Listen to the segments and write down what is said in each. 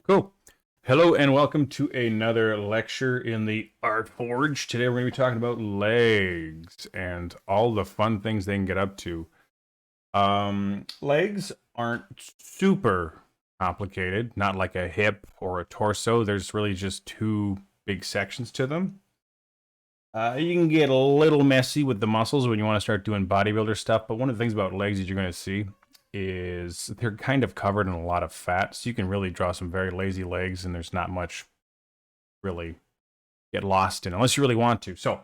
Cool. Hello and welcome to another lecture in the Art Forge. Today we're going to be talking about legs and all the fun things they can get up to. Legs aren't super complicated, not like a hip or a torso. There's really just two big sections to them. You can get a little messy with the muscles when you want to start doing bodybuilder stuff, but one of the things about legs that you're going to see is they're kind of covered in a lot of fat, so you can really draw some very lazy legs, and there's not much really get lost in unless you really want to. So,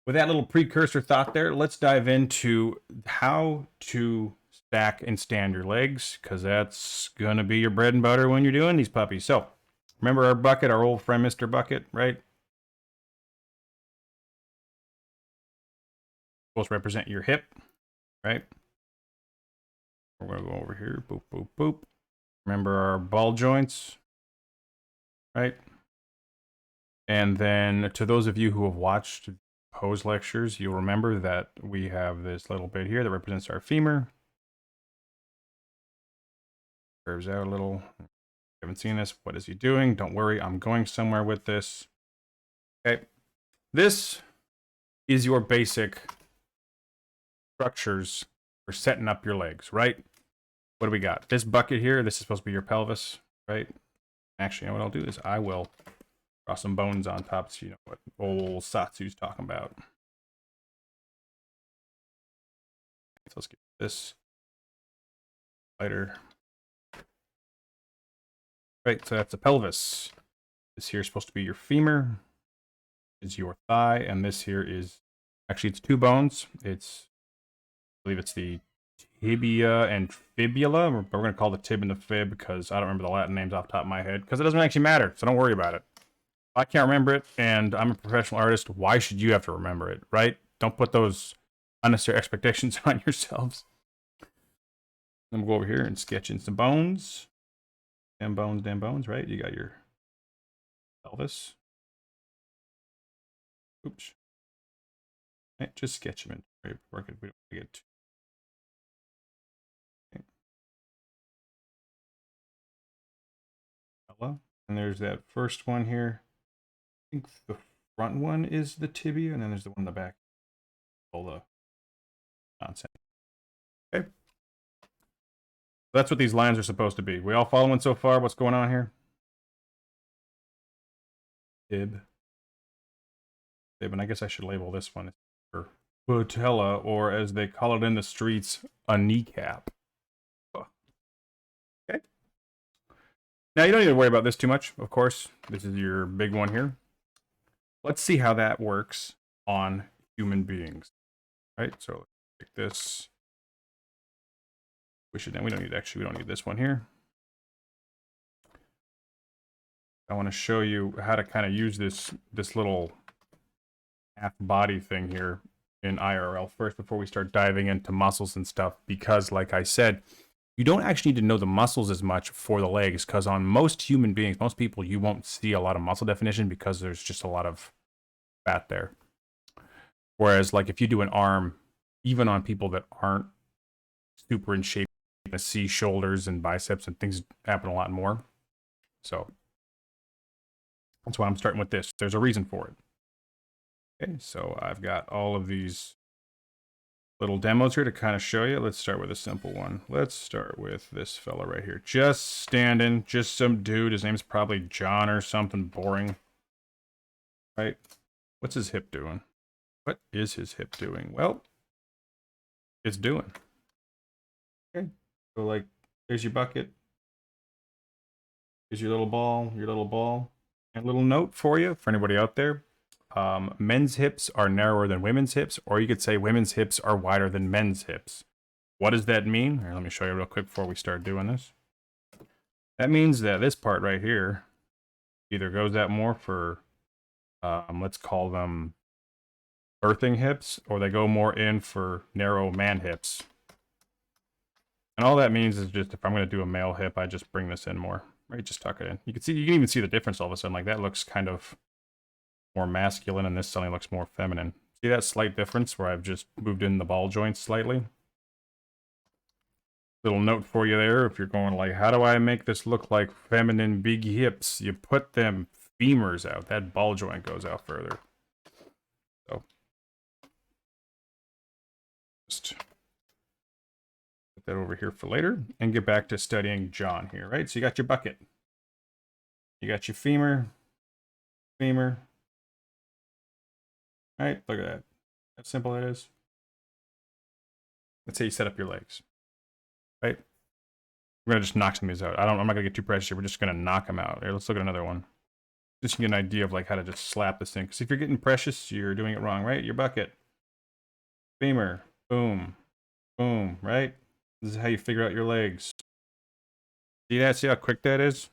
with that little precursor thought there, let's dive into how to stack and stand your legs, because that's gonna be your bread and butter when you're doing these puppies. So, remember our bucket, our old friend Mr. Bucket, right? Supposed to represent your hip, right? We're going to go over here. Boop, boop, boop. Remember our ball joints, right? And then to those of you who have watched pose lectures, you'll remember that we have this little bit here that represents our femur. Curves out a little. If you haven't seen this, what is he doing? Don't worry, I'm going somewhere with this. Okay. This is your basic structures for setting up your legs, right? What do we got? This bucket here, this is supposed to be your pelvis, right? Actually, you know what I'll do is I will draw some bones on top so you know what old Satsu's talking about. So let's get this lighter. Right, so that's the pelvis. This here is supposed to be your femur, is your thigh, and this here is actually it's two bones. It's I believe it's the tibia and fibula. We're going to call the tib and the fib because I don't remember the Latin names off the top of my head because it doesn't actually matter, so don't worry about it. If I can't remember it and I'm a professional artist, why should you have to remember it, right? Don't put those unnecessary expectations on yourselves. Then we'll go over here and sketch in some bones. Damn bones, right? You got your pelvis. Oops. Okay, just sketch them in. Work it. We don't get too. Okay. And there's that first one here. I think the front one is the tibia, and then there's the one in the back. All the nonsense. Okay. That's what these lines are supposed to be. We all following so far? What's going on here? Tib. And I guess I should label this one for patella, or as they call it in the streets, a kneecap. Okay. Now you don't need to worry about this too much, of course. This is your big one here. Let's see how that works on human beings. Right? So let's take this. We don't need this one here. I want to show you how to kind of use this little half body thing here in IRL first before we start diving into muscles and stuff, because like I said, you don't actually need to know the muscles as much for the legs, because on most human beings, most people, you won't see a lot of muscle definition because there's just a lot of fat there. Whereas like if you do an arm, even on people that aren't super in shape, you can see shoulders and biceps and things happen a lot more. So that's why I'm starting with this. There's a reason for it. Okay, so I've got all of these little demos here to kind of show you. Let's start with a simple one. Let's start with this fella right here. Just standing, just some dude. His name's probably John or something boring. Right? What's his hip doing? What is his hip doing? Well, it's doing. Okay, so like, there's your bucket. Here's your little ball, And a little note for you, for anybody out there. Men's hips are narrower than women's hips, or you could say women's hips are wider than men's hips. What does that mean? Here, let me show you real quick before we start doing this. That means that this part right here either goes out more for, let's call them birthing hips, or they go more in for narrow man hips. And all that means is just if I'm going to do a male hip, I just bring this in more, right? Just tuck it in. You can even see the difference all of a sudden. Like that looks kind of more masculine, and this suddenly looks more feminine. See that slight difference where I've just moved in the ball joints slightly? Little note for you there. If you're going like, how do I make this look like feminine big hips? You put them femurs out. That ball joint goes out further. So just put that over here for later and get back to studying John here, right? So you got your bucket. You got your femur. Right? Look at that. How simple that is. Let's say you set up your legs. Right? We're gonna just knock some of these out. I'm not gonna get too precious here. We're just gonna knock them out. Here, let's look at another one. Just to get an idea of like how to just slap this thing. Because if you're getting precious, you're doing it wrong, right? Your bucket. Femur. Boom. Boom. Right? This is how you figure out your legs. See that? See how quick that is?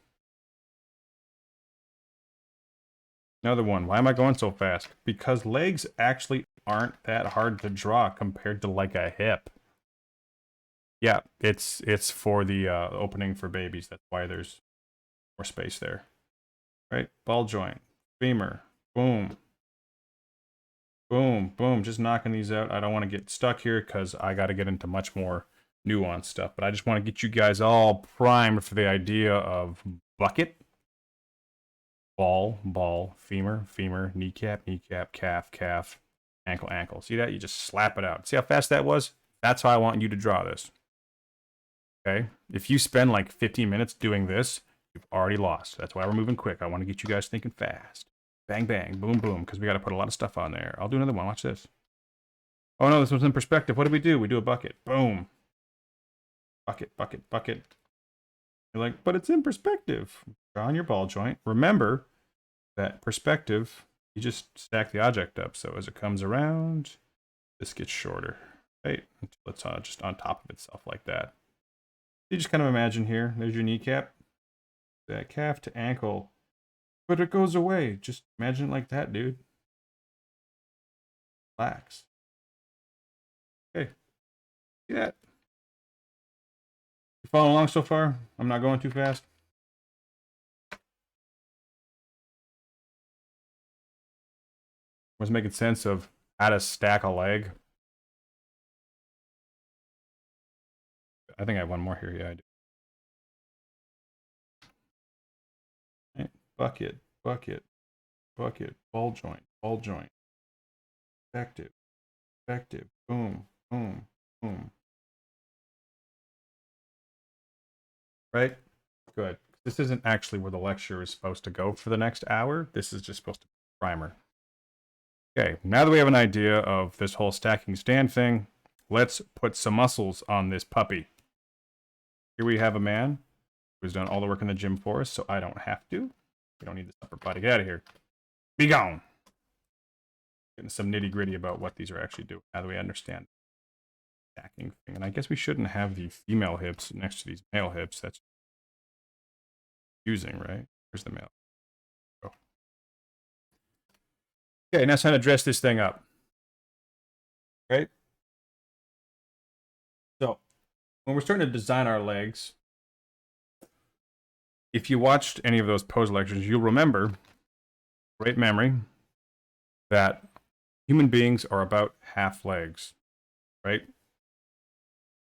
Another one. Why am I going so fast? Because legs actually aren't that hard to draw compared to like a hip. Yeah, it's for the opening for babies. That's why there's more space there. Right? Ball joint. Femur. Boom. Boom. Boom. Just knocking these out. I don't want to get stuck here because I got to get into much more nuanced stuff. But I just want to get you guys all primed for the idea of bucket. Ball, femur, kneecap, calf, ankle. See that? You just slap it out. See how fast that was? That's how I want you to draw this. Okay? If you spend like 15 minutes doing this, you've already lost. That's why we're moving quick. I want to get you guys thinking fast. Bang, bang, boom, boom, because we got to put a lot of stuff on there. I'll do another one. Watch this. Oh no, this was in perspective. What do? We do a bucket. Boom. Bucket. You're like, but it's in perspective. Draw on your ball joint. Remember that perspective, you just stack the object up. So as it comes around, this gets shorter, right? Until it's just on top of itself like that. You just kind of imagine here, there's your kneecap, that calf to ankle, but it goes away. Just imagine it like that, dude. Relax. Okay. See that? You following along so far? I'm not going too fast. Was making sense of how to stack a leg. I think I have one more here. Yeah, I do. Right. Bucket, ball joint. Effective. Boom. Right? Good. This isn't actually where the lecture is supposed to go for the next hour. This is just supposed to be a primer. Okay, now that we have an idea of this whole stacking stand thing, let's put some muscles on this puppy. Here we have a man who's done all the work in the gym for us, so I don't have to. We don't need this upper body. Get out of here. Be gone. Getting some nitty gritty about what these are actually doing. Now that we understand the stacking thing. And I guess we shouldn't have the female hips next to these male hips. That's using, right? Where's the male? Oh. Okay, now it's time to dress this thing up. Right? So, when we're starting to design our legs, if you watched any of those pose lectures, you'll remember, great memory, that human beings are about half legs, right?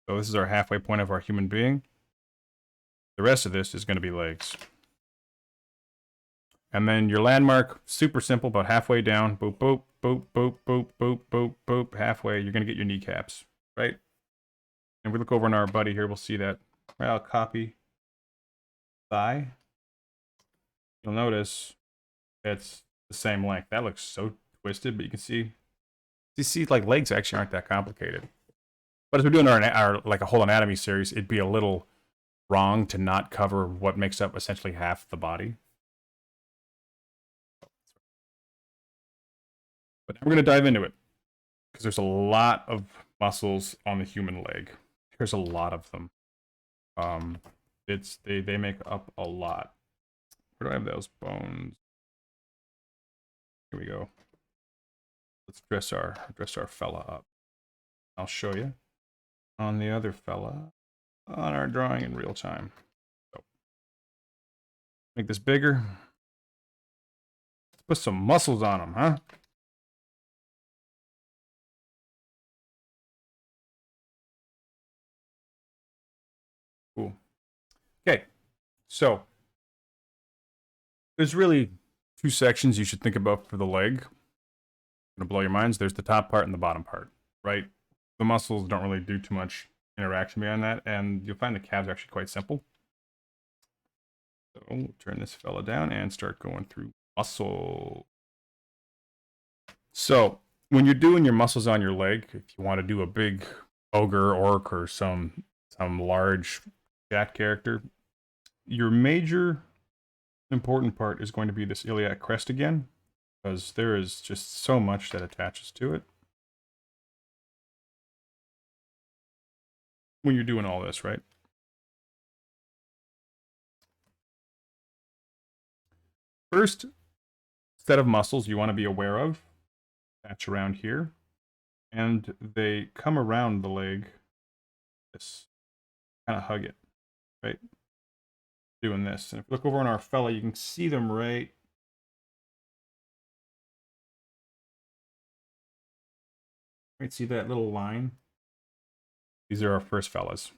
So this is our halfway point of our human being. The rest of this is going to be legs. And then your landmark, super simple, about halfway down, boop, boop, boop, boop, boop, boop, boop, boop, halfway, you're going to get your kneecaps, right? And if we look over on our buddy here, we'll see that. Right, I'll copy thigh. You'll notice it's the same length. That looks so twisted, but you can see, like legs actually aren't that complicated. But as we're doing our like a whole anatomy series, it'd be a little wrong to not cover what makes up essentially half the body. But now we're going to dive into it because there's a lot of muscles on the human leg. There's a lot of them. They make up a lot. Where do I have those bones? Here we go. Let's dress our fella up. I'll show you on the other fella on our drawing in real time. So make this bigger. Let's put some muscles on him, huh? So there's really two sections you should think about for the leg. Gonna blow your minds. There's the top part and the bottom part, right? The muscles don't really do too much interaction beyond that, and you'll find the calves are actually quite simple. So we'll turn this fella down and start going through muscle. So when you're doing your muscles on your leg, if you want to do a big ogre, orc, or some large cat character, your major important part is going to be this iliac crest again, because there is just so much that attaches to it when you're doing all this, right? First set of muscles you want to be aware of, that's around here, and they come around the leg, this, kind of hug it, right? Doing this. And if you look over on our fella, you can see them right. Right, see that little line? These are our first fellas.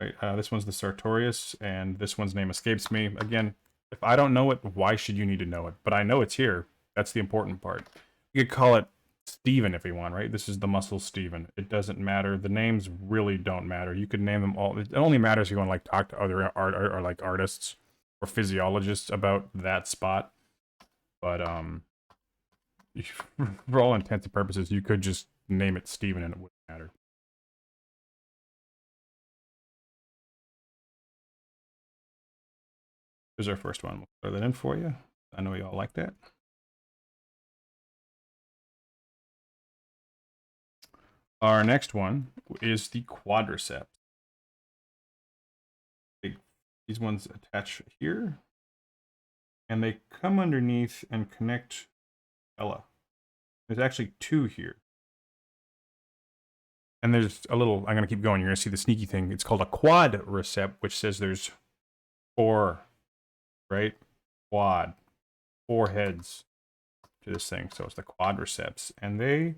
Right, this one's the Sartorius, and this one's name escapes me. Again, if I don't know it, why should you need to know it? But I know it's here. That's the important part. You could call it Steven if you want, right? This is the muscle Steven. It doesn't matter. The names really don't matter. You could name them all. It only matters if you want to like talk to other or like artists or physiologists about that spot. But for all intents and purposes, you could just name it Steven and it wouldn't matter. Here's our first one. We'll throw that in for you. I know you all like that. Our next one is the quadriceps. These ones attach here, and they come underneath and connect Ella. There's actually two here. And there's a little, I'm going to keep going. You're going to see the sneaky thing. It's called a quadricep, which says there's four, right? Quad, four heads to this thing. So it's the quadriceps. And they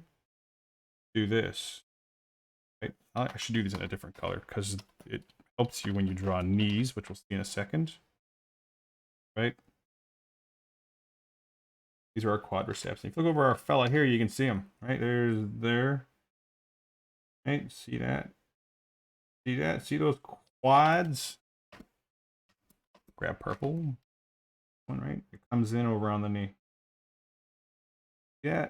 do this. Right? I should do this in a different color because it helps you when you draw knees, which we'll see in a second. Right? These are our quadriceps. And if you look over our fella here, you can see them. Right? There. Right? See that? See that? See those quads? Grab purple. One, right? It comes in over on the knee. Yeah.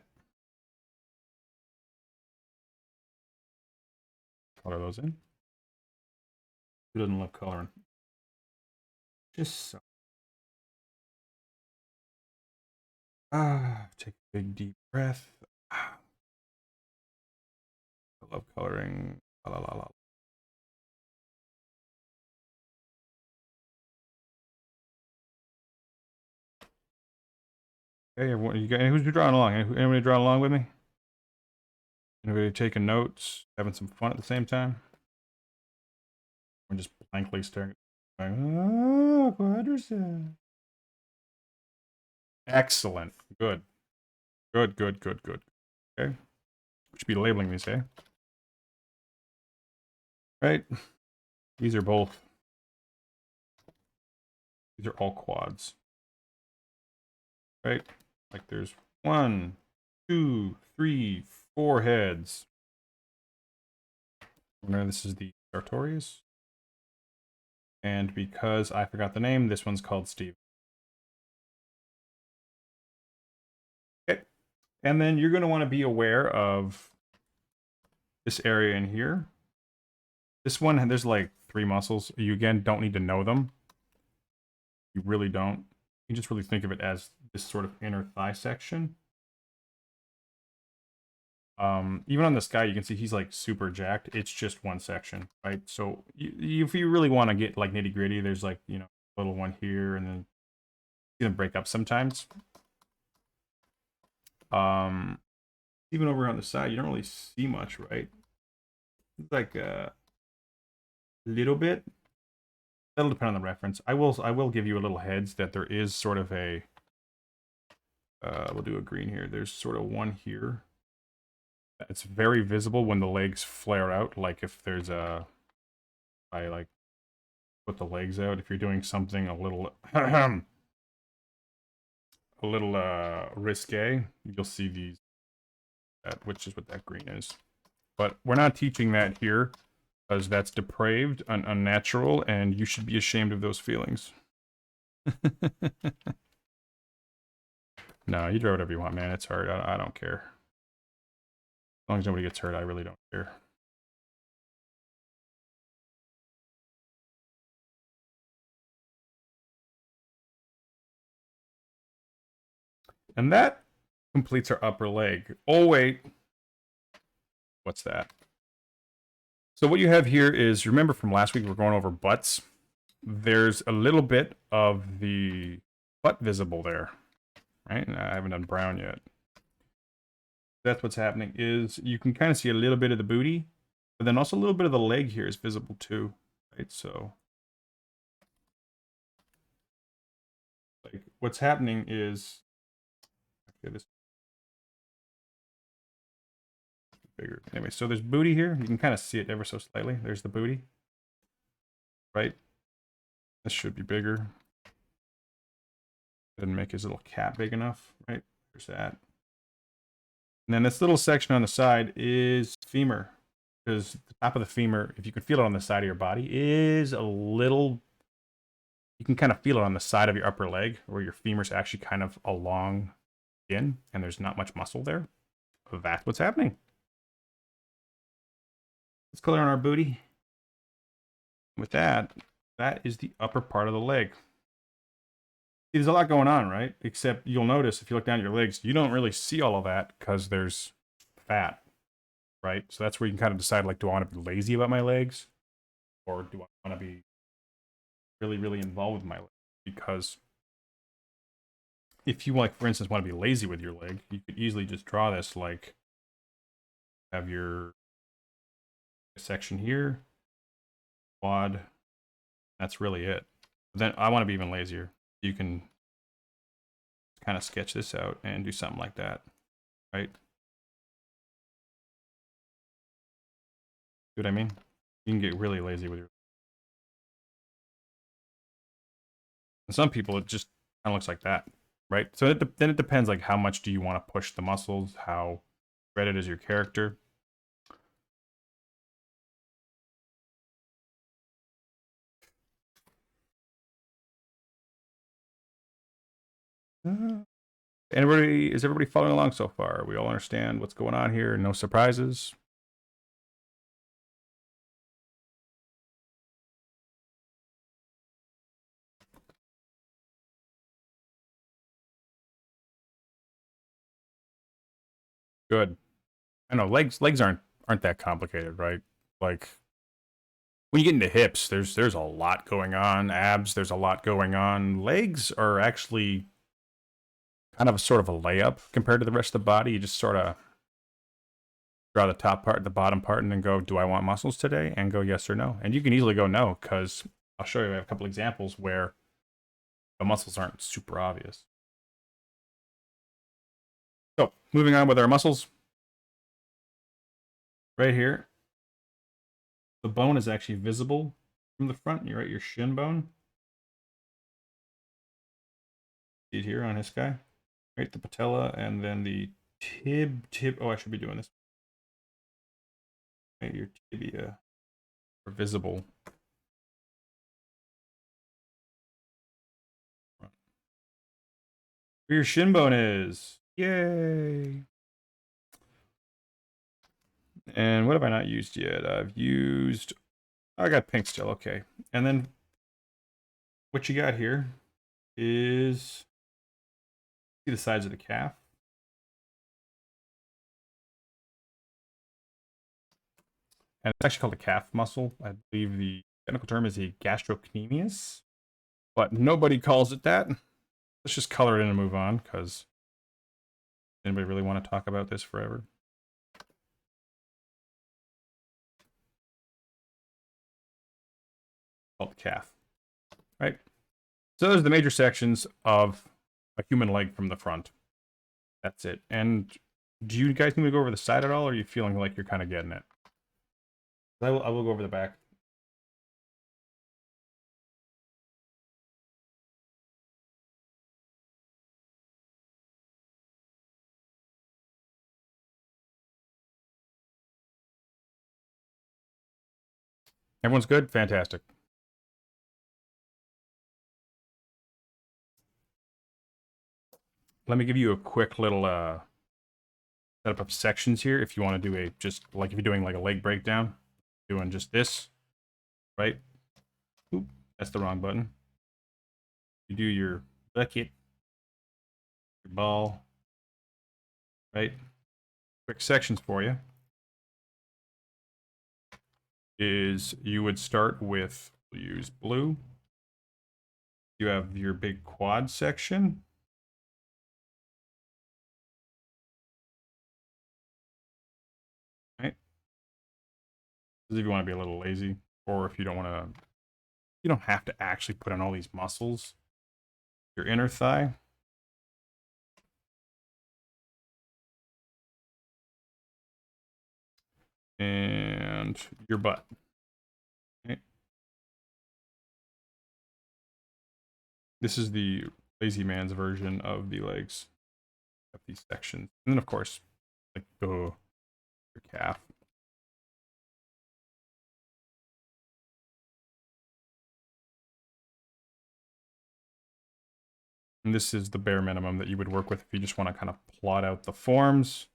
Color those in. Who doesn't love coloring? Just so. Take a big deep breath. I love coloring. La la la. Hey, everyone, you got who's drawing along? Anybody drawing along with me? Anybody taking notes? Having some fun at the same time? We're just blankly staring. Oh, quadricep. Excellent. Good. Good, good, good, good. Okay. We should be labeling these, eh? Right. These are both. These are all quads. Right? Like there's 1, 2, 3, 4 heads. Remember, this is the Sartorius. And because I forgot the name, this one's called Steve. Okay. And then you're going to want to be aware of this area in here. This one, there's like 3 muscles. You, again, don't need to know them. You really don't. You just really think of it as this sort of inner thigh section. Even on this guy, you can see he's like super jacked. It's just one section, right? So if you really want to get like nitty gritty, there's like, you know, a little one here, and then it's gonna break up sometimes. Even over on the side, you don't really see much, right? It's like a little bit. That'll depend on the reference. I will give you a little heads that there is sort of a. We'll do a green here. There's sort of one here. It's very visible when the legs flare out, like if there's a, I like put the legs out. If you're doing something a little risque, you'll see these, which is what that green is. But we're not teaching that here, because that's depraved and unnatural, and you should be ashamed of those feelings. No, you draw whatever you want, man. It's hard. I don't care. As long as nobody gets hurt, I really don't care. And that completes our upper leg. Oh, wait. What's that? So what you have here is, remember from last week, we're going over butts. There's a little bit of the butt visible there, right? And I haven't done brown yet. That's what's happening, is you can kind of see a little bit of the booty, but then also a little bit of the leg here is visible too, right? So like what's happening is, okay, this bigger. Anyway, so there's booty here. You can kind of see it ever so slightly. There's the booty, right? This should be bigger. Didn't make his little cap big enough, right? There's that. And then this little section on the side is femur, because the top of the femur, if you can feel it on the side of your body, is a little, you can kind of feel it on the side of your upper leg, where your femur's actually kind of along in, and there's not much muscle there. That's what's happening. Let's color on our booty. With that, that is the upper part of the leg. See, there's a lot going on, right? Except you'll notice if you look down at your legs, you don't really see all of that because there's fat, right? So that's where you can kind of decide, like, do I want to be lazy about my legs? Or do I want to be really, really involved with my legs? Because if you, like, for instance, want to be lazy with your leg, you could easily just draw this, like, have your section here, quad, that's really it. But then I want to be even lazier. You can kind of sketch this out and do something like that, right? See what I mean? You can get really lazy with your... And some people, it just kind of looks like that, right? So then it depends, like, how much do you want to push the muscles? How shredded is your character? Is everybody following along so far? We all understand what's going on here. No surprises. Good. I know legs aren't that complicated, right? Like when you get into hips, there's a lot going on. Abs, there's a lot going on. Legs are actually kind of a sort of a layup compared to the rest of the body. You just sort of draw the top part, the bottom part, and then go, do I want muscles today? And go yes or no. And you can easily go no, because I'll show you, I have a couple examples where the muscles aren't super obvious. So moving on with our muscles. Right here, the bone is actually visible from the front. You're at your shin bone. See it here on this guy. Right, the patella, and then the tib. Oh, I should be doing this. Right, your tibia are visible. Where your shin bone is. Yay! And what have I not used yet? I've used... I got pink still, okay. And then what you got here is... See the sides of the calf? And it's actually called a calf muscle. I believe the technical term is a gastrocnemius, but nobody calls it that. Let's just color it in and move on, because anybody really want to talk about this forever? Called the calf, right? So those are the major sections of a human leg from the front. That's it. And do you guys need to go over the side at all, or are you feeling like you're kind of getting it? I will go over the back. Everyone's good? Fantastic. Let me give you a quick little setup of sections here if you want to do a, just like if you're doing like a leg breakdown, doing just this, right? Oop, that's the wrong button. You do your bucket, your ball, right? Quick sections for you is you would start with, we'll use blue. You have your big quad section. Right? This is if you want to be a little lazy, or if you don't want to, you don't have to actually put on all these muscles. Your inner thigh. And your butt. Okay. This is the lazy man's version of the legs. Of these sections. And then of course, like your calf. And this is the bare minimum that you would work with if you just want to kind of plot out the forms.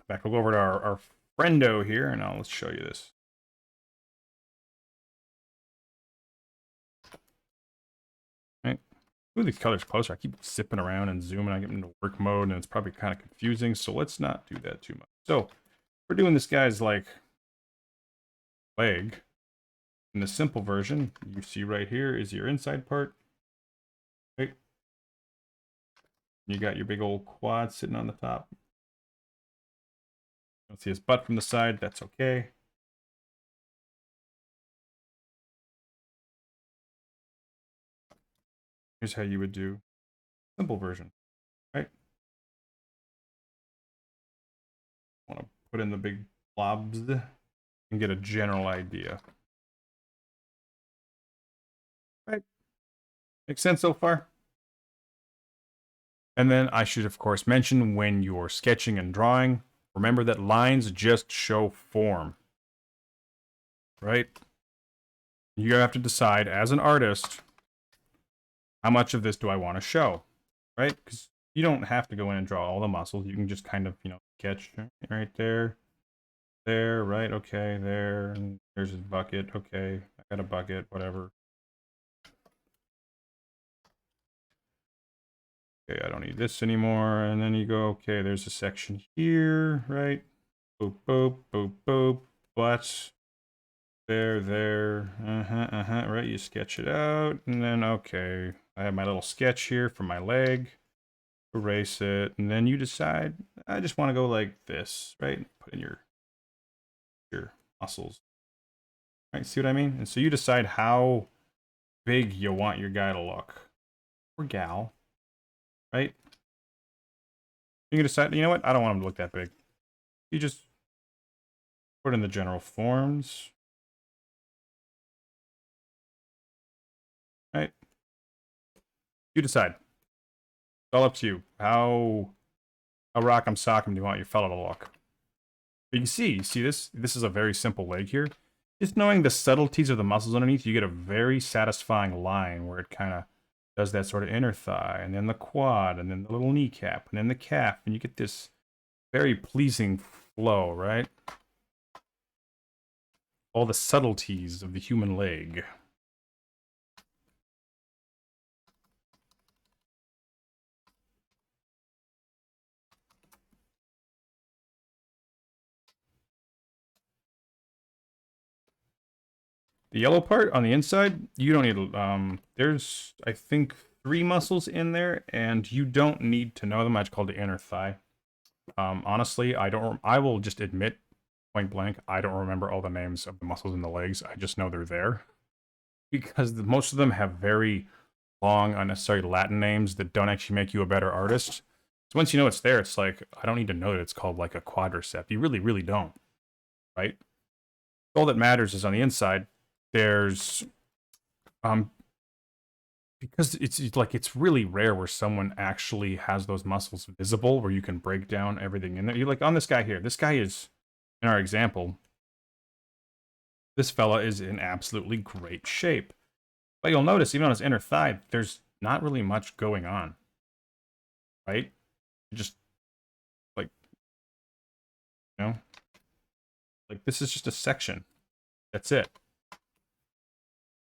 Back, we'll go over to our friendo here, and now let's show you this. Right. Move these colors closer. I keep zipping around and zooming. I get into work mode, and it's probably kind of confusing, so let's not do that too much. So we're doing this guy's like leg. In the simple version, you see right here is your inside part. Right. You got your big old quad sitting on the top. Don't see his butt from the side. That's okay. Here's how you would do simple version, right? Want to put in the big blobs and get a general idea. Right? Makes sense so far? And then I should, of course, mention when you're sketching and drawing, remember that lines just show form, right? You have to decide as an artist, how much of this do I want to show, right? Because you don't have to go in and draw all the muscles. You can just kind of, sketch right there, right? Okay, there, and there's his bucket. Okay, I got a bucket, whatever. Okay, I don't need this anymore. And then you go, okay, there's a section here, right? Boop, boop, boop, boop. But there. Right? You sketch it out. And then, okay, I have my little sketch here for my leg. Erase it. And then you decide, I just want to go like this, right? Put in your muscles. Right? See what I mean? And so you decide how big you want your guy to look. Or gal. Right? You can decide, you know what? I don't want him to look that big. You just put in the general forms. Right? You decide. It's all up to you. How rock'em sock'em do you want your fellow to look? But you see this? This is a very simple leg here. Just knowing the subtleties of the muscles underneath, you get a very satisfying line where it kind of does that sort of inner thigh, and then the quad, and then the little kneecap, and then the calf, and you get this very pleasing flow, right? All the subtleties of the human leg. The yellow part on the inside, you don't need, there's, I think, 3 muscles in there, and you don't need to know them. I just called the inner thigh. Honestly, I will just admit, point blank, I don't remember all the names of the muscles in the legs. I just know they're there. Because most of them have very long, unnecessary Latin names that don't actually make you a better artist. So once you know it's there, it's like, I don't need to know that it's called like a quadricep. You really, really don't, right? All that matters is on the inside, there's because it's like it's really rare where someone actually has those muscles visible where you can break down everything in there. You like on this guy here. This guy is, in our example, this fella is in absolutely great shape. But you'll notice, even on his inner thigh, there's not really much going on, right? Just like, you know, like this is just a section. That's it.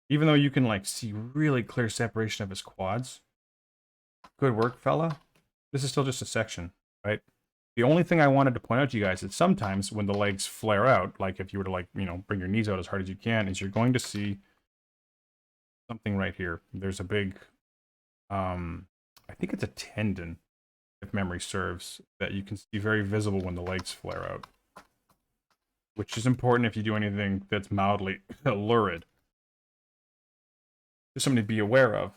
Even though you can like see really clear separation of his quads. Good work, fella. This is still just a section, right? The only thing I wanted to point out to you guys is sometimes when the legs flare out, like if you were to like, bring your knees out as hard as you can, is you're going to see something right here. There's a big, I think it's a tendon, if memory serves, that you can see very visible when the legs flare out. Which is important if you do anything that's mildly lurid. Just something to be aware of.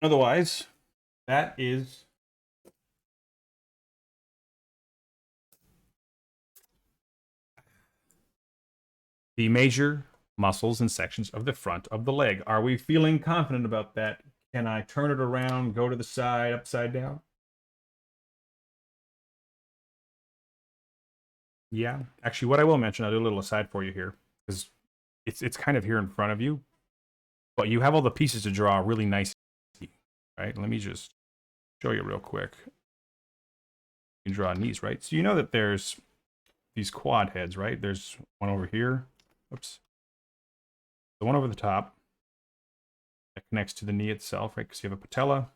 Otherwise, that is the major muscles and sections of the front of the leg. Are we feeling confident about that? Can I turn it around, go to the side, upside down? Yeah. Actually, what I will mention, I'll do a little aside for you here, because it's kind of here in front of you, but you have all the pieces to draw really nice, right? Let me just show you real quick. You can draw knees, right? So you know that there's these quad heads, right? There's one over here. Oops. The one over the top that connects to the knee itself, right? Because you have a patella.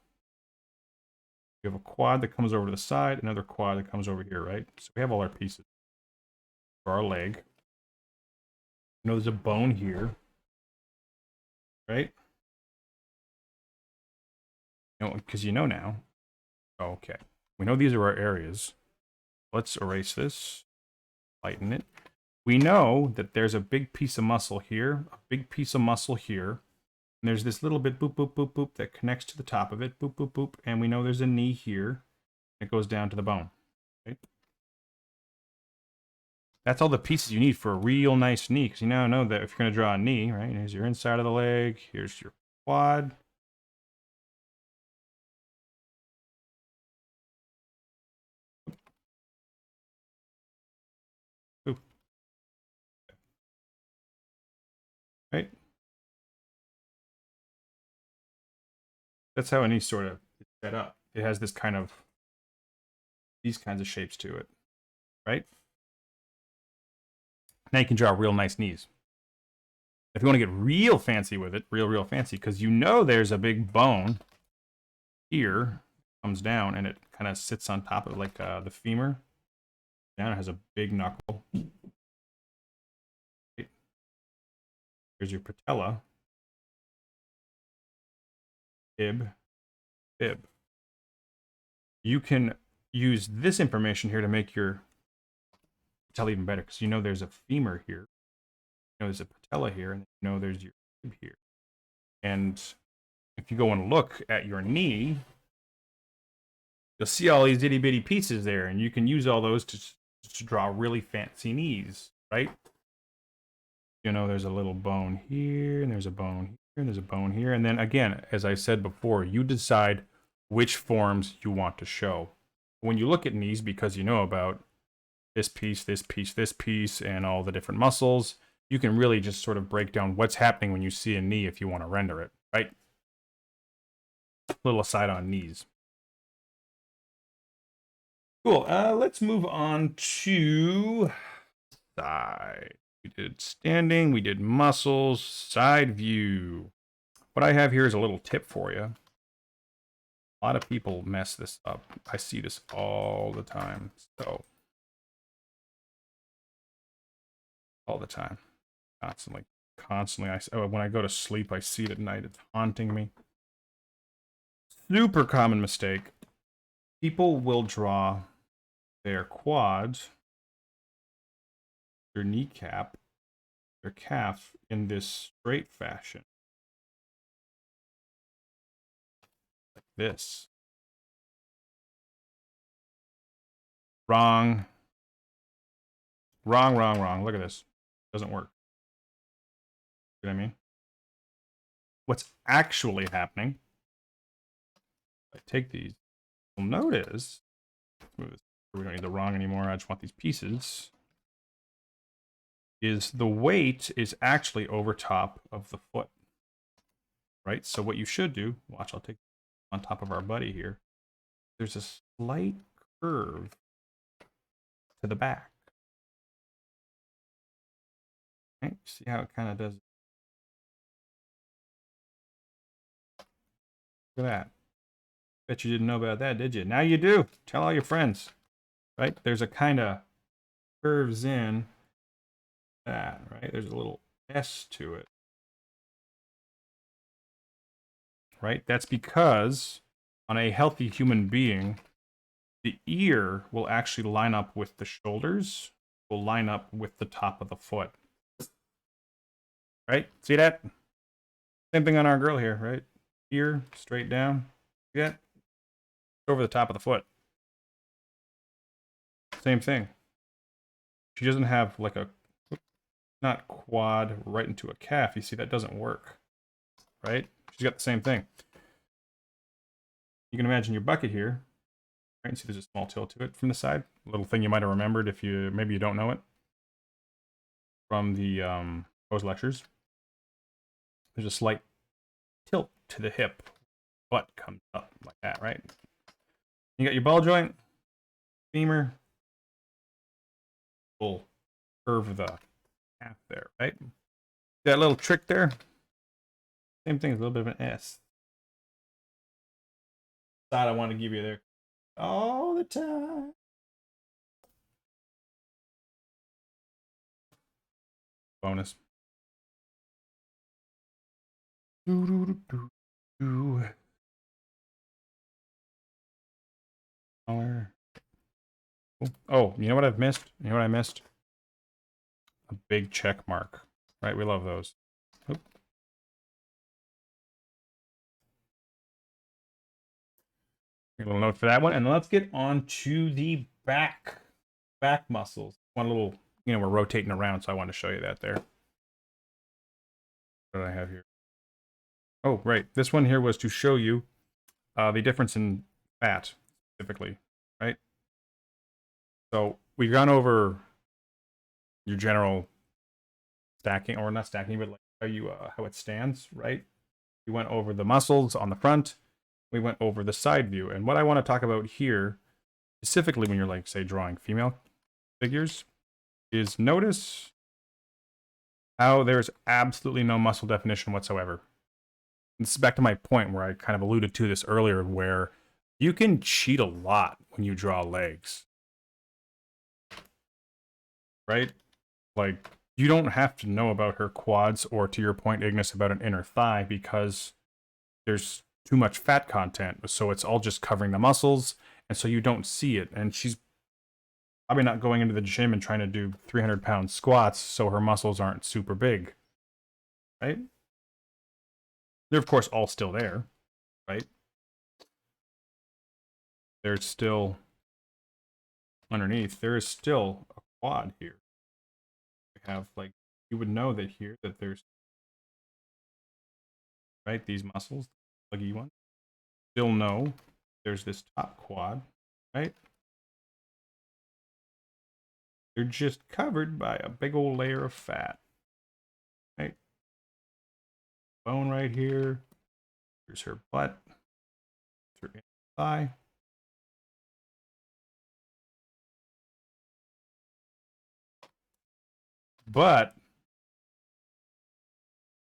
You have a quad that comes over to the side, another quad that comes over here, right? So we have all our pieces for our leg. You know there's a bone here, right? Because you know now. Okay. We know these are our areas. Let's erase this, lighten it. We know that there's a big piece of muscle here, a big piece of muscle here, and there's this little bit boop, boop, boop, boop that connects to the top of it, boop, boop, boop, and we know there's a knee here that goes down to the bone, right? That's all the pieces you need for a real nice knee, because you now know that if you're going to draw a knee, right, here's your inside of the leg, here's your quad. Ooh. Right? That's how a knee sort of is set up. It has this kind of, these kinds of shapes to it, right? Now you can draw real nice knees. If you want to get real fancy with it, real fancy, because you know there's a big bone here, comes down, and it kind of sits on top of like the femur. Down, it has a big knuckle. Here's your patella. Fib. You can use this information here to make your patella even better, because you know there's a femur here. You know there's a patella here, and you know there's your fib here. And if you go and look at your knee, you'll see all these itty bitty pieces there, and you can use all those to draw really fancy knees, right? You know, there's a little bone here, and there's a bone here, and there's a bone here. And then again, as I said before, you decide which forms you want to show. When you look at knees, because you know about this piece, this piece, this piece, and all the different muscles, you can really just sort of break down what's happening when you see a knee if you want to render it, right? Little aside on knees. Cool. Let's move on to side. We did standing, we did muscles, side view. What I have here is a little tip for you. A lot of people mess this up. I see this all the time. So, all the time. Constantly. When I go to sleep, I see it at night. It's haunting me. Super common mistake. People will draw their quads, their kneecap, their calf in this straight fashion. Like this. Wrong. Wrong. Look at this. Doesn't work. You know what I mean? What's actually happening, if I take these, you'll notice, move this we don't need the wrong anymore. I just want these pieces. Is the weight is actually over top of the foot. Right? So what you should do, watch, I'll take on top of our buddy here. There's a slight curve to the back. Okay, see how it kind of does. Look at that. Bet you didn't know about that, did you? Now you do. Tell all your friends. Right? There's a kind of curves in that, right? There's a little S to it. Right? That's because on a healthy human being, the ear will actually line up with the shoulders, will line up with the top of the foot. Right? See that? Same thing on our girl here, right? Ear straight down. See that? Over the top of the foot. Same thing. She doesn't have like a, not quad right into a calf. You see, that doesn't work. Right? She's got the same thing. You can imagine your bucket here. Right? And see there's a small tilt to it from the side. A little thing you might have remembered if you, maybe you don't know it. From the pose lectures. There's a slight tilt to the hip. Butt comes up like that, right? You got your ball joint, femur, we'll curve the half there, right? That little trick there. Same thing, a little bit of an S. Thought I wanted to give you there all the time. Bonus. Oh, you know what I've missed? You know what I missed? A big check mark. Right, we love those. Oop. A little note for that one. And let's get on to the back muscles. One little, you know, we're rotating around, so I want to show you that there. What do I have here? Oh, right. This one here was to show you the difference in fat, specifically, right? So we've gone over your general stacking, or not stacking, but like how it stands, right? We went over the muscles on the front. We went over the side view. And what I want to talk about here, specifically when you're like, say, drawing female figures, is notice how there's absolutely no muscle definition whatsoever. This is back to my point where I kind of alluded to this earlier, where you can cheat a lot when you draw legs. Right? Like, you don't have to know about her quads or, to your point, Ignis, about an inner thigh, because there's too much fat content. So it's all just covering the muscles, and so you don't see it. And she's probably not going into the gym and trying to do 300-pound squats, so her muscles aren't super big. Right? They're, of course, all still there, right? There's still, underneath, there is still a quad here. We have, like, you would know that here, that there's, right, these muscles, the pluggy one. Still know there's this top quad, right? They're just covered by a big old layer of fat, right? Bone right here. Here's her butt. Here's her thigh. But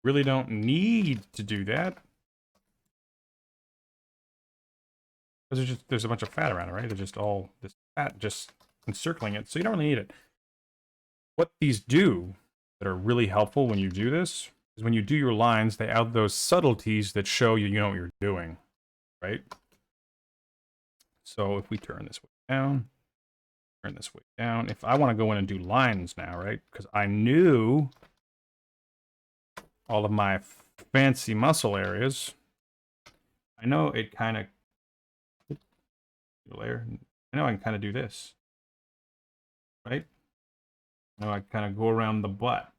really don't need to do that, because there's a bunch of fat around it, right? There's just all this fat just encircling it, so you don't really need it. What these do that are really helpful when you do this is when you do your lines, they add those subtleties that show you know what you're doing, right? So if we turn this way down, turn this way down, if I want to go in and do lines now, right? Because I knew all of my fancy muscle areas, I know it kind of, layer, I know I can kind of do this, right? I know I kind of go around the butt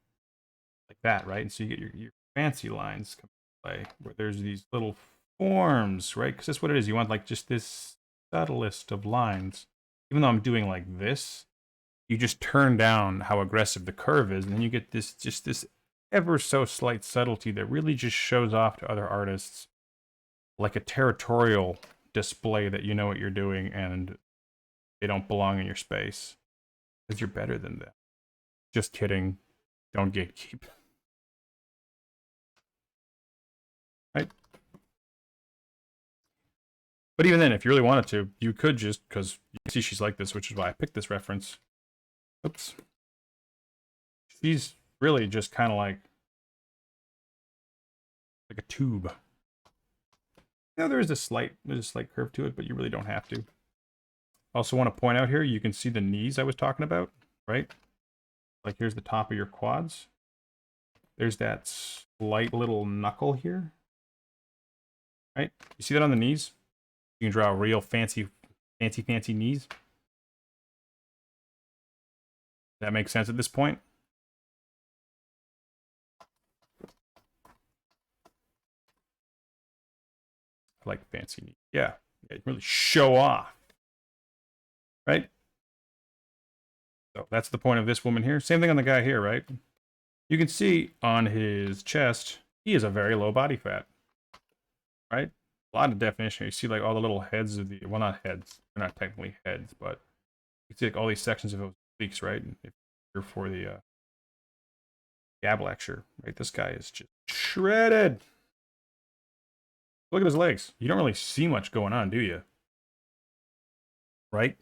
like that, right? And so you get your fancy lines come into play, where there's these little forms, right? Because that's what it is. You want like just this subtlest of lines. even though I'm doing like this, you just turn down how aggressive the curve is, and then you get this ever so slight subtlety that really just shows off to other artists like a territorial display that you know what you're doing and they don't belong in your space because you're better than them. Just kidding. Don't gatekeep. Right? But even then, if you really wanted to, you could just, because you can see she's like this, which is why I picked this reference. Oops. She's really just kind of like a tube. Now there's a slight curve to it, but you really don't have to. Also want to point out here, you can see the knees I was talking about, right? Like here's the top of your quads. There's that slight little knuckle here, right? You see that on the knees? You can draw real fancy knees. That makes sense at this point? I like fancy knees. Yeah, you really show off, right? So that's the point of this woman here. Same thing on the guy here, right? You can see on his chest, he is a very low body fat, right? A lot of definition. You see like all the little heads of the, well, not heads. They're not technically heads, but you see like all these sections of obliques, right? If you're for the gab lecture, right? This guy is just shredded. Look at his legs. You don't really see much going on, do you? Right?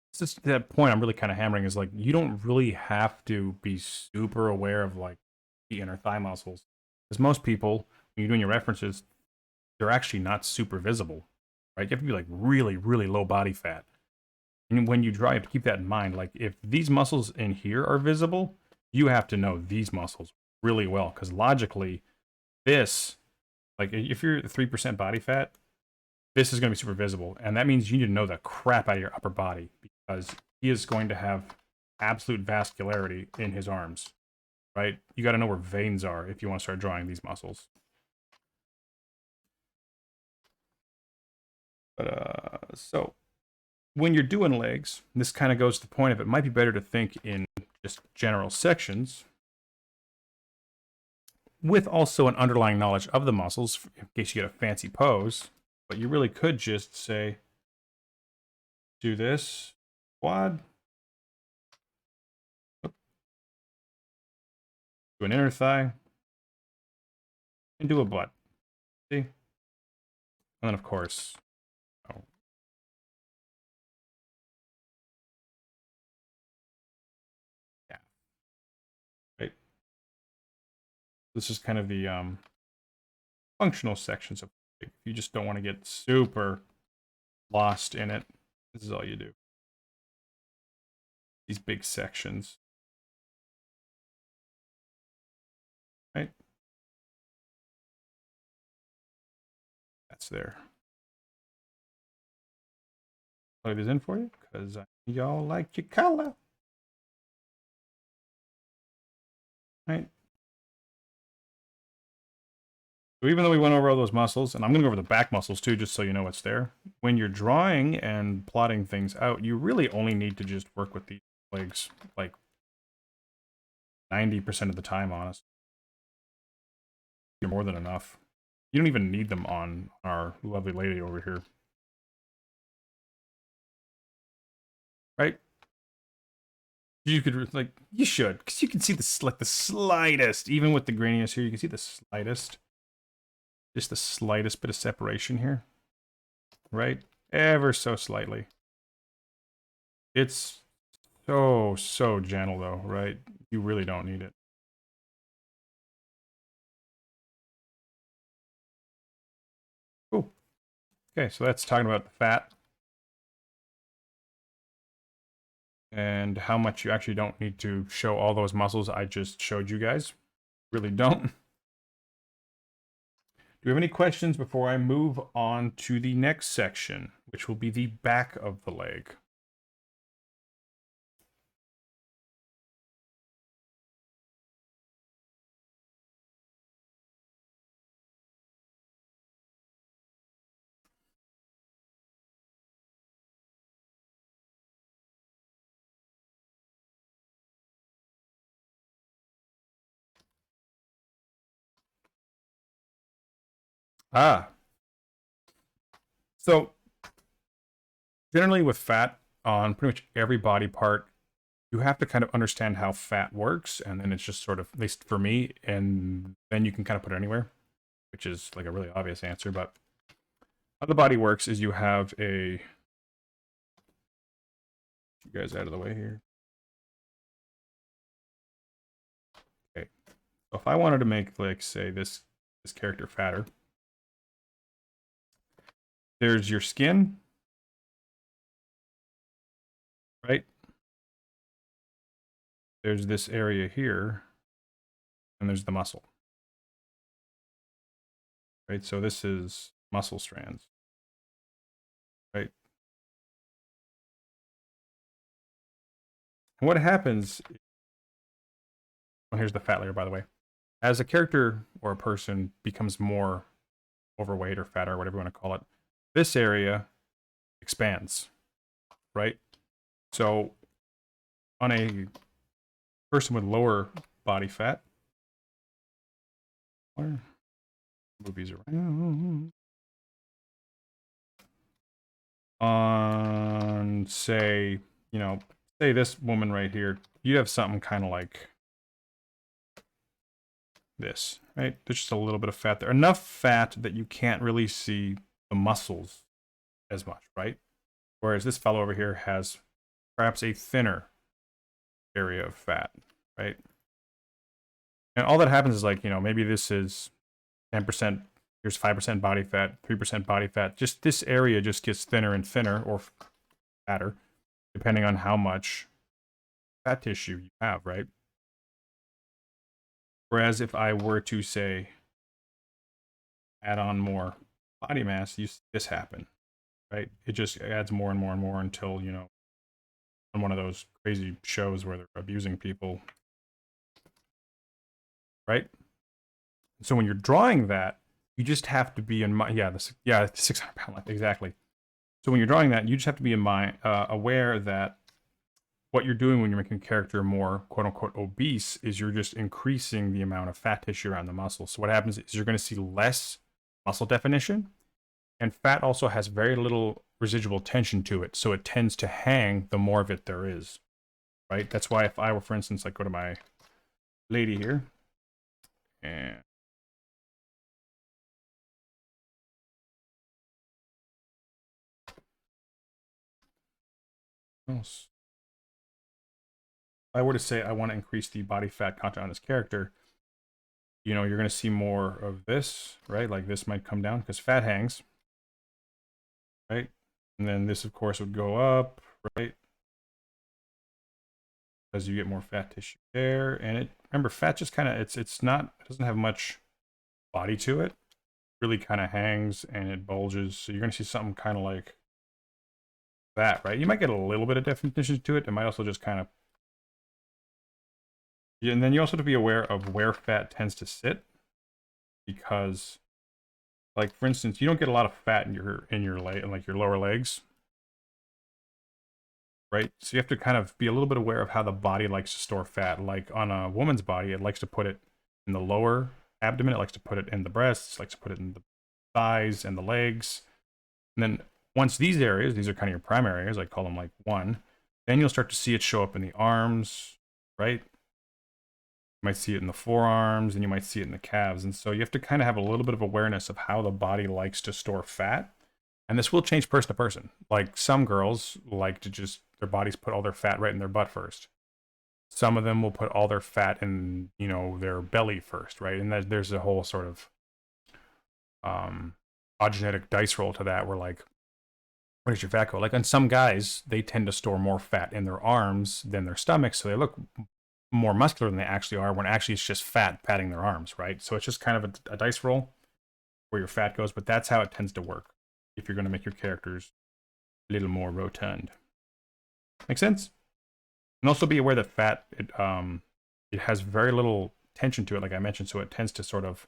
It's just that point I'm really kind of hammering is like, you don't really have to be super aware of like the inner thigh muscles. Because most people, when you're doing your references, they're actually not super visible, right? You have to be like really, really low body fat. And when you draw, you have to keep that in mind. Like if these muscles in here are visible, you have to know these muscles really well. Because logically, this, like if you're 3% body fat, this is going to be super visible. And that means you need to know the crap out of your upper body because he is going to have absolute vascularity in his arms, right? You got to know where veins are if you want to start drawing these muscles. But so when you're doing legs, this kind of goes to the point of it might be better to think in just general sections with also an underlying knowledge of the muscles in case you get a fancy pose. But you really could just say, do this quad, do an inner thigh, and do a butt. See? And then, of course, oh, yeah, right? This is kind of the functional sections of it. If you just don't want to get super lost in it, this is all you do. These big sections. Right? That's there. Plug this in for you because y'all like your color. Right? So even though we went over all those muscles, and I'm going to go over the back muscles too, just so you know what's there. When you're drawing and plotting things out, you really only need to just work with these legs like 90% of the time, honestly. You're more than enough. You don't even need them on our lovely lady over here. Right? You could, like, you should, because you can see the, like, the slightest, even with the graininess here, you can see the slightest, just the slightest bit of separation here. Right? Ever so slightly. It's so gentle though, right? You really don't need it. Cool. Okay, so that's talking about the fat and how much you actually don't need to show all those muscles I just showed you guys. Really don't. Do we have any questions before I move on to the next section, which will be the back of the leg? Ah, so generally with fat on pretty much every body part, you have to kind of understand how fat works, and then it's just sort of, at least for me, and then you can kind of put it anywhere, which is like a really obvious answer. But how the body works is you have a, you guys out of the way here. Okay, so if I wanted to make, like, say this character fatter, there's your skin, right? There's this area here, and there's the muscle, right? So this is muscle strands, right? And what happens, well, here's the fat layer, by the way. As a character or a person becomes more overweight or fat or whatever you want to call it, this area expands, right? So on a person with lower body fat, where movies around, on say, you know, say this woman right here, you have something kind of like this, right? There's just a little bit of fat there. Enough fat that you can't really see the muscles as much, right? Whereas this fellow over here has perhaps a thinner area of fat, right? And all that happens is, like, you know, maybe this is 10%, here's 5% body fat, 3% body fat. Just this area just gets thinner and thinner, or fatter, depending on how much fat tissue you have, right? Whereas if I were to, say, add on more body mass, you see this happen, right? It just adds more and more and more until, you know, on one of those crazy shows where they're abusing people, right? So when you're drawing that, you just have to be in mind. Yeah, the 600-pound life, exactly. So when you're drawing that, you just have to be in mind, aware that what you're doing when you're making a character more quote unquote obese is you're just increasing the amount of fat tissue around the muscle. So what happens is you're going to see less muscle definition, and fat also has very little residual tension to it. So it tends to hang the more of it there is, right? That's why if I were, for instance, like, go to my lady here, and else? If I were to say I want to increase the body fat content on this character, you know, you're going to see more of this, right? Like this might come down because fat hangs, right? And then this, of course, would go up, right? As you get more fat tissue there. And it, remember, fat just kind of, it's not, it doesn't have much body to it. It really kind of hangs and it bulges. So you're going to see something kind of like that, right? You might get a little bit of definition to it. It might also just kind of, yeah, and then you also have to be aware of where fat tends to sit, because, like, for instance, you don't get a lot of fat in your leg, like your lower legs, right? So you have to kind of be a little bit aware of how the body likes to store fat. Like on a woman's body, it likes to put it in the lower abdomen, it likes to put it in the breasts, it likes to put it in the thighs and the legs. And then once these areas, these are kind of your primary areas, I call them like 1, then you'll start to see it show up in the arms, right? You might see it in the forearms, and you might see it in the calves. And so you have to kind of have a little bit of awareness of how the body likes to store fat. And this will change person to person. Like, some girls like to just, their bodies put all their fat right in their butt first. Some of them will put all their fat in, you know, their belly first, right? And there's a whole sort of genetic dice roll to that, where, like, where does your fat go? Like, on some guys, they tend to store more fat in their arms than their stomachs, so they look more muscular than they actually are, when actually it's just fat padding their arms, right? So it's just kind of a dice roll where your fat goes, but that's how it tends to work if you're going to make your characters a little more rotund. Make sense? And also be aware that fat, it has very little tension to it, like I mentioned, so it tends to sort of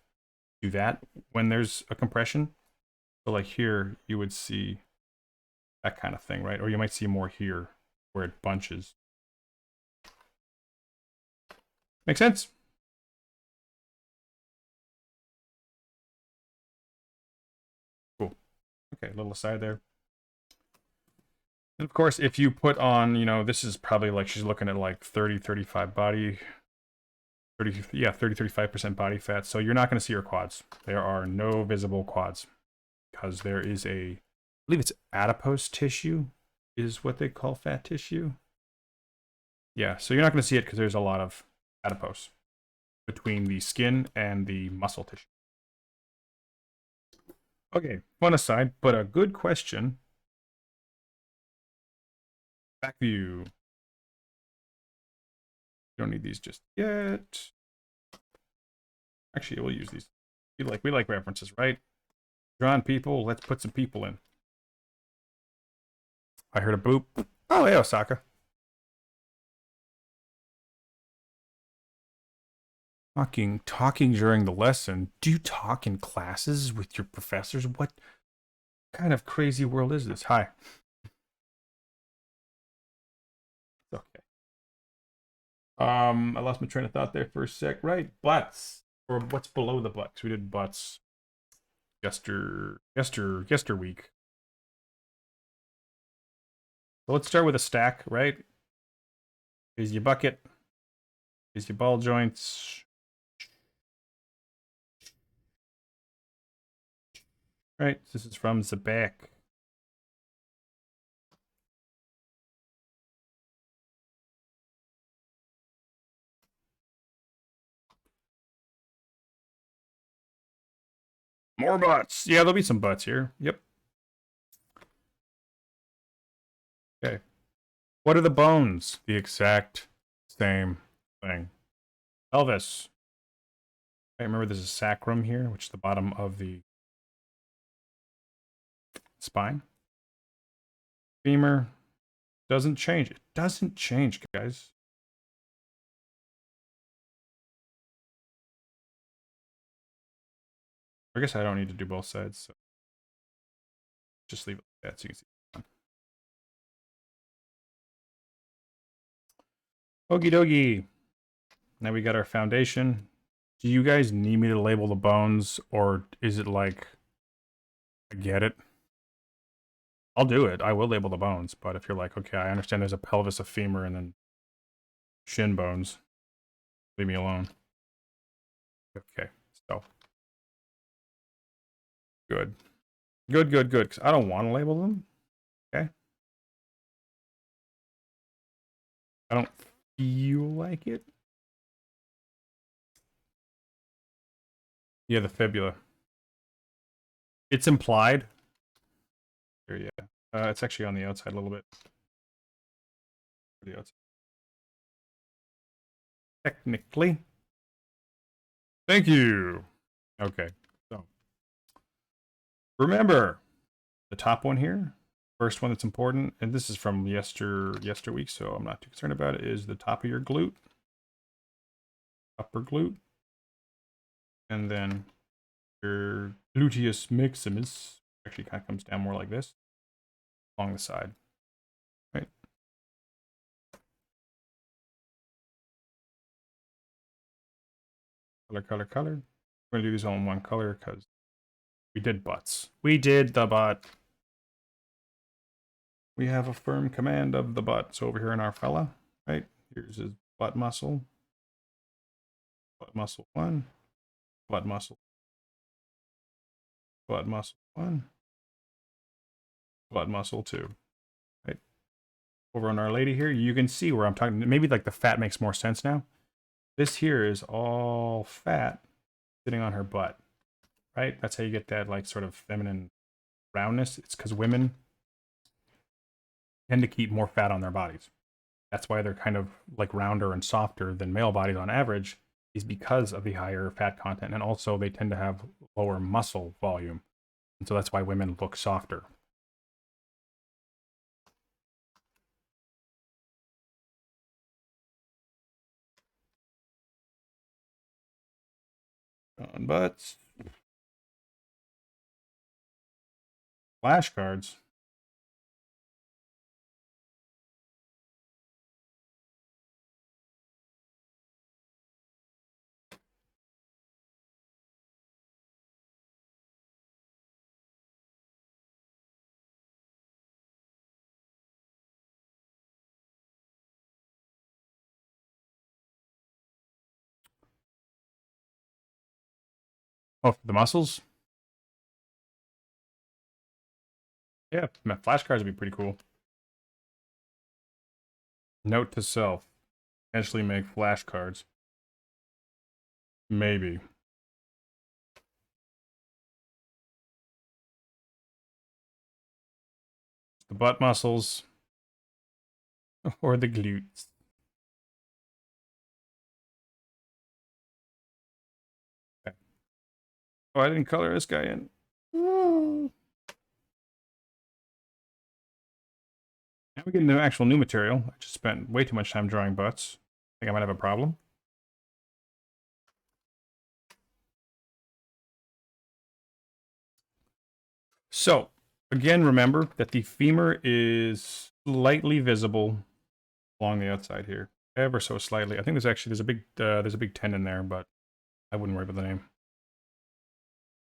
do that when there's a compression. So like here, you would see that kind of thing, right? Or you might see more here where it bunches. Make sense? Okay, a little aside there. And of course, if you put on, you know, this is probably like she's looking at like 30, 35 body, 30, yeah, 30, 35% body fat. So you're not going to see her quads. There are no visible quads because there is I believe it's adipose tissue is what they call fat tissue. Yeah, so you're not going to see it because there's a lot of adipose between the skin and the muscle tissue. Okay, fun aside, but a good question. Back view. Don't need these just yet. Actually, we'll use these. We like references, right? Drawn people. Let's put some people in. I heard a boop. Oh, hey, Osaka. Talking during the lesson. Do you talk in classes with your professors? What kind of crazy world is this? Hi. Okay. I lost my train of thought there for a sec. Right, butts or what's below the butts? We did butts yester week. So let's start with a stack. Right, here's your bucket. Here's your ball joints. Right, this is from the back. More butts. Yeah, there'll be some butts here. Yep. Okay. What are the bones? The exact same thing. Pelvis. I remember there's a sacrum here, which is the bottom of the spine. Femur doesn't change. It doesn't change, guys. I guess I don't need to do both sides, so just leave it like that so you can see. Okie dokie. Now we got our foundation. Do you guys need me to label the bones, or is it like, I get it? I'll do it. I will label the bones, but if you're like, okay, I understand there's a pelvis, a femur, and then shin bones, leave me alone. Okay, so good. Good, good, good, because I don't want to label them. Okay. I don't feel like it. Yeah, the fibula. It's implied. Here, yeah. It's actually on the outside a little bit. The outside. Technically. Thank you. Okay, so remember the top one here. First one that's important, and this is from yester week, so I'm not too concerned about it, is the top of your glute. Upper glute. And then your gluteus maximus actually kind of comes down more like this along the side. Right. Color. We're gonna do these all in one color because we did butts. We did the butt. We have a firm command of the butt. So over here in our fella, right? Here's his butt muscle. Butt muscle 1. Butt muscle. Butt muscle 1. Butt muscle 2. Right? Over on our lady here, you can see where I'm talking. Maybe like the fat makes more sense now. This here is all fat sitting on her butt. Right? That's how you get that like sort of feminine roundness. It's because women tend to keep more fat on their bodies. That's why they're kind of like rounder and softer than male bodies on average, is because of the higher fat content. And also they tend to have lower muscle volume. And so that's why women look softer. On butts. Flashcards. Oh, for the muscles? Yeah, flashcards would be pretty cool. Note to self. Potentially make flashcards. Maybe. The butt muscles. Or the glutes. Okay. Oh, I didn't color this guy in. Now we get into actual new material. I just spent way too much time drawing butts. I think I might have a problem. So, again, remember that the femur is slightly visible along the outside here, ever so slightly. I think there's a big tendon there, but I wouldn't worry about the name.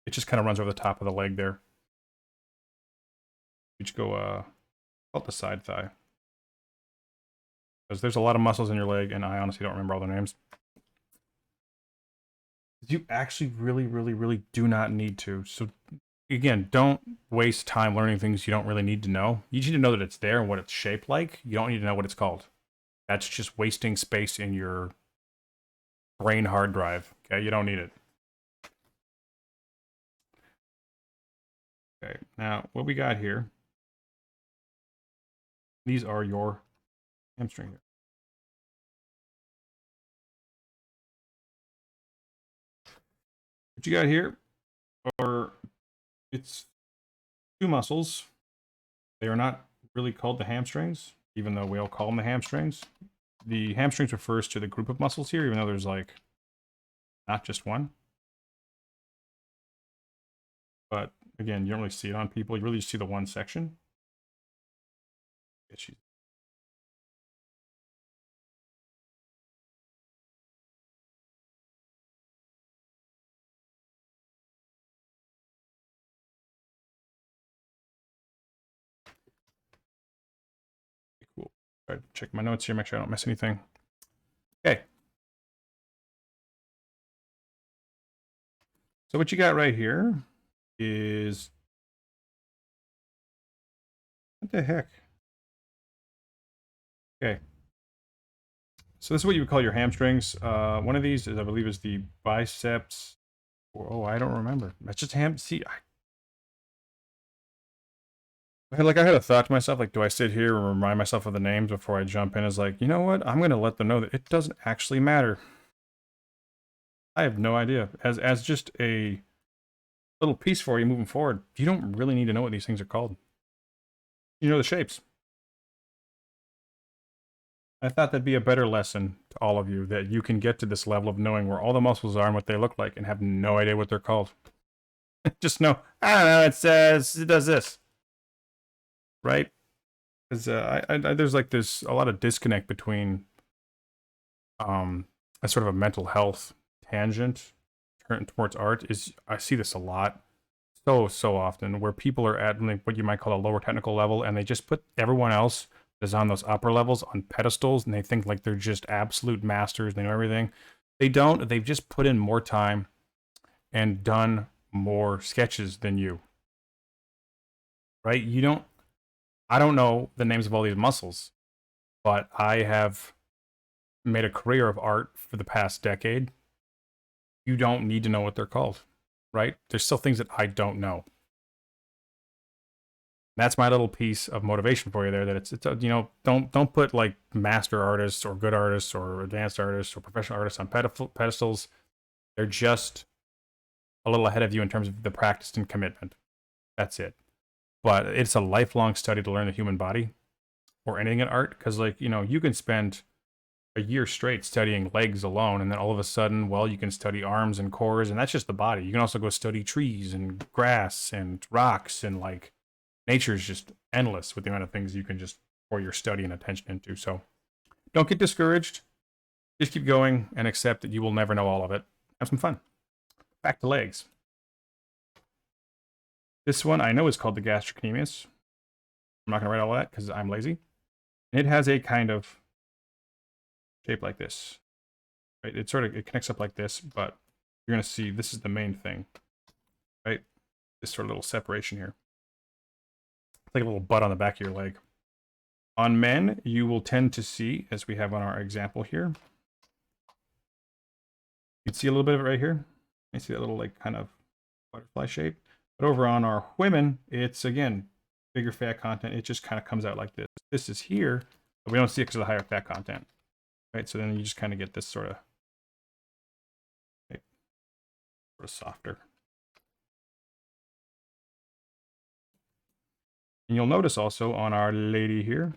It just kind of runs over the top of the leg there. You just go call it the side thigh, because there's a lot of muscles in your leg, and I honestly don't remember all their names. You actually really do not need to. So again, don't waste time learning things you don't really need to know. You need to know that it's there and what it's shaped like. You don't need to know what it's called. That's just wasting space in your brain hard drive. Okay, you don't need it. Okay, now what we got here, these are your hamstring here. What you got here are, it's two muscles. They are not really called the hamstrings, even though we all call them the hamstrings. The hamstrings refers to the group of muscles here, even though there's like not just one. But again, you don't really see it on people. You really just see the one section. Cool. Try to check my notes here, make sure I don't miss anything. Okay. So what you got right here is, what the heck? Okay. So this is what you would call your hamstrings. One of these is, I believe, is the biceps. Oh, I don't remember. That's just See, I had a thought to myself, like, do I sit here and remind myself of the names before I jump in? It's like, you know what? I'm going to let them know that it doesn't actually matter. I have no idea. As just a little piece for you moving forward, you don't really need to know what these things are called. You know the shapes. I thought that'd be a better lesson to all of you, that you can get to this level of knowing where all the muscles are and what they look like and have no idea what they're called. Just know, I don't know, it says, it does this. Right? Because there's like a lot of disconnect between a sort of a mental health tangent towards art. I see this a lot, so often, where people are at like what you might call a lower technical level, and they just put everyone else that's on those upper levels on pedestals, and they think like they're just absolute masters, they know everything. They don't. They've just put in more time and done more sketches than you. Right? I don't know the names of all these muscles, but I have made a career of art for the past decade. You don't need to know what they're called, right? There's still things that I don't know. That's my little piece of motivation for you there. That it's don't put like master artists or good artists or advanced artists or professional artists on pedestals. They're just a little ahead of you in terms of the practice and commitment. That's it. But it's a lifelong study to learn the human body or anything in art, because you can spend a year straight studying legs alone, and then all of a sudden, well, you can study arms and cores, and that's just the body. You can also go study trees and grass and rocks, and like nature is just endless with the amount of things you can just pour your study and attention into. So don't get discouraged. Just keep going and accept that you will never know all of it. Have some fun. Back to legs. This one I know is called the gastrocnemius. I'm not going to write all that because I'm lazy. And it has a kind of shape like this. Right? It connects up like this, but you're going to see this is the main thing. this sort of little separation here. It's like a little butt on the back of your leg. On men, you will tend to see, as we have on our example here, you'd see a little bit of it right here. You see that little like kind of butterfly shape. But over on our women, it's again bigger fat content. It just kind of comes out like this. This is here, but we don't see it because of the higher fat content, right? So then you just kind of get this sort of softer. And you'll notice also on our lady here,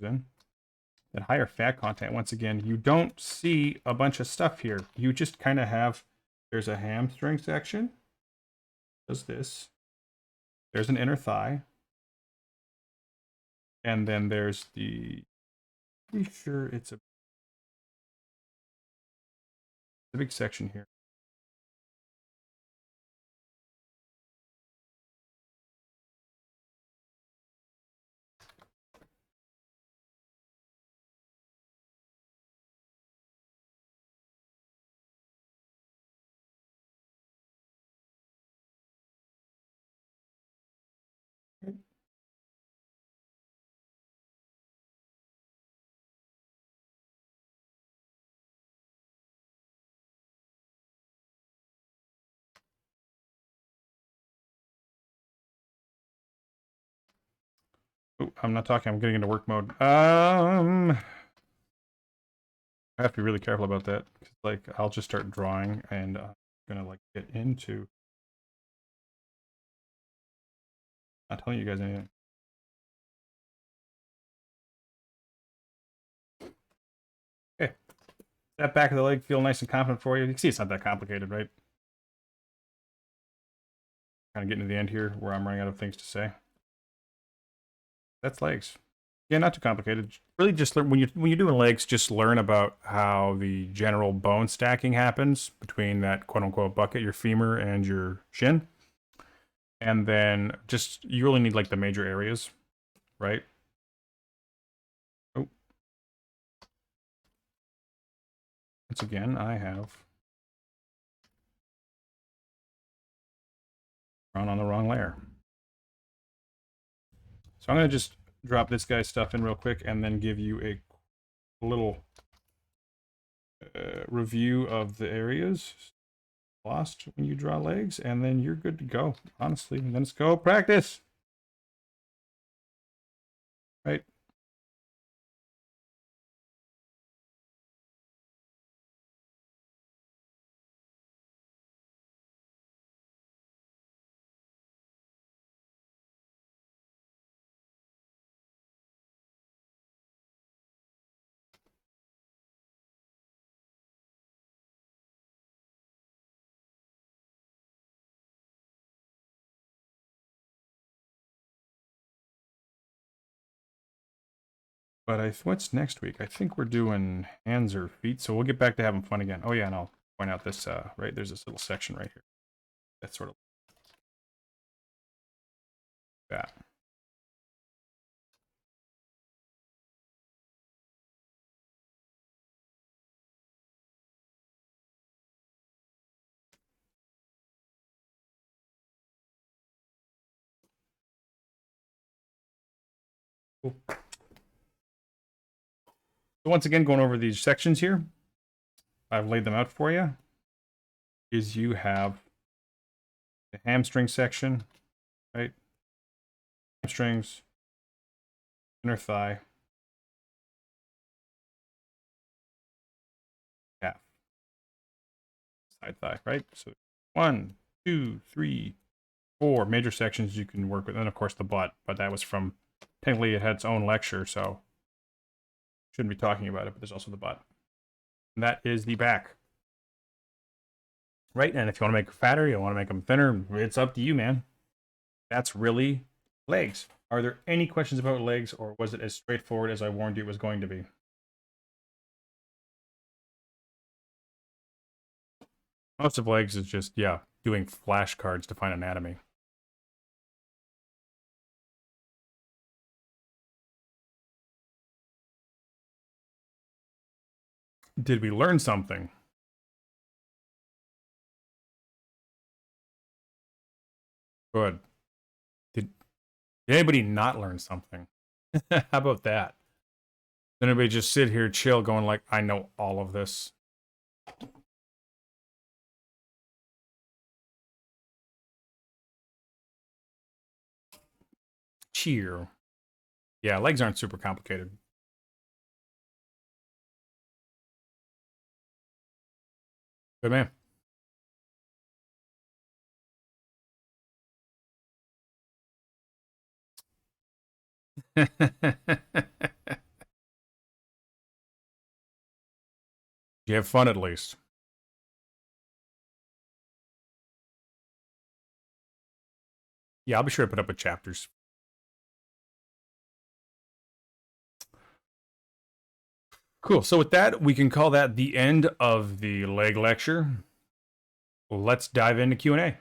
that higher fat content, once again, you don't see a bunch of stuff here. You just kind of have, there's a hamstring section, does this. There's an inner thigh. And then there's the, pretty sure it's a big section here. Oh, I'm not talking, I'm getting into work mode. I have to be really careful about that. Like, I'll just start drawing and I'm gonna like get into not telling you guys anything. Okay. That back of the leg feel nice and confident for you? You can see it's not that complicated, right? Kind of getting to the end here where I'm running out of things to say. That's legs. Yeah, not too complicated. Really, just learn when you're doing legs. Just learn about how the general bone stacking happens between that quote unquote bucket, your femur, and your shin, and then just you really need like the major areas, right? Oh, once again, I have drawn on the wrong layer, so I'm gonna just drop this guy's stuff in real quick, and then give you a little review of the areas lost when you draw legs, and then you're good to go. Honestly, and then let's go practice. Right. But what's next week? I think we're doing hands or feet, so we'll get back to having fun again. Oh yeah, and I'll point out this, right, there's this little section right here. That's sort of that. Cool. So once again, going over these sections here, I've laid them out for you, is you have the hamstring section, right? Hamstrings, inner thigh, calf, side thigh, right? So 1, 2, 3, 4 major sections you can work with, and of course the butt, but that was from, technically it had its own lecture, so shouldn't be talking about it, but there's also the butt. And that is the back. Right? And if you want to make them fatter, you want to make them thinner, it's up to you, man. That's really legs. Are there any questions about legs, or was it as straightforward as I warned you it was going to be? Most of legs is just, yeah, doing flashcards to find anatomy. Did we learn something? Good. Did anybody not learn something? How about that? Did anybody just sit here chill going like, I know all of this? Cheer. Yeah, legs aren't super complicated. Good man. You have fun at least. Yeah, I'll be sure to put up with chapters. Cool. So with that, we can call that the end of the leg lecture. Let's dive into Q&A.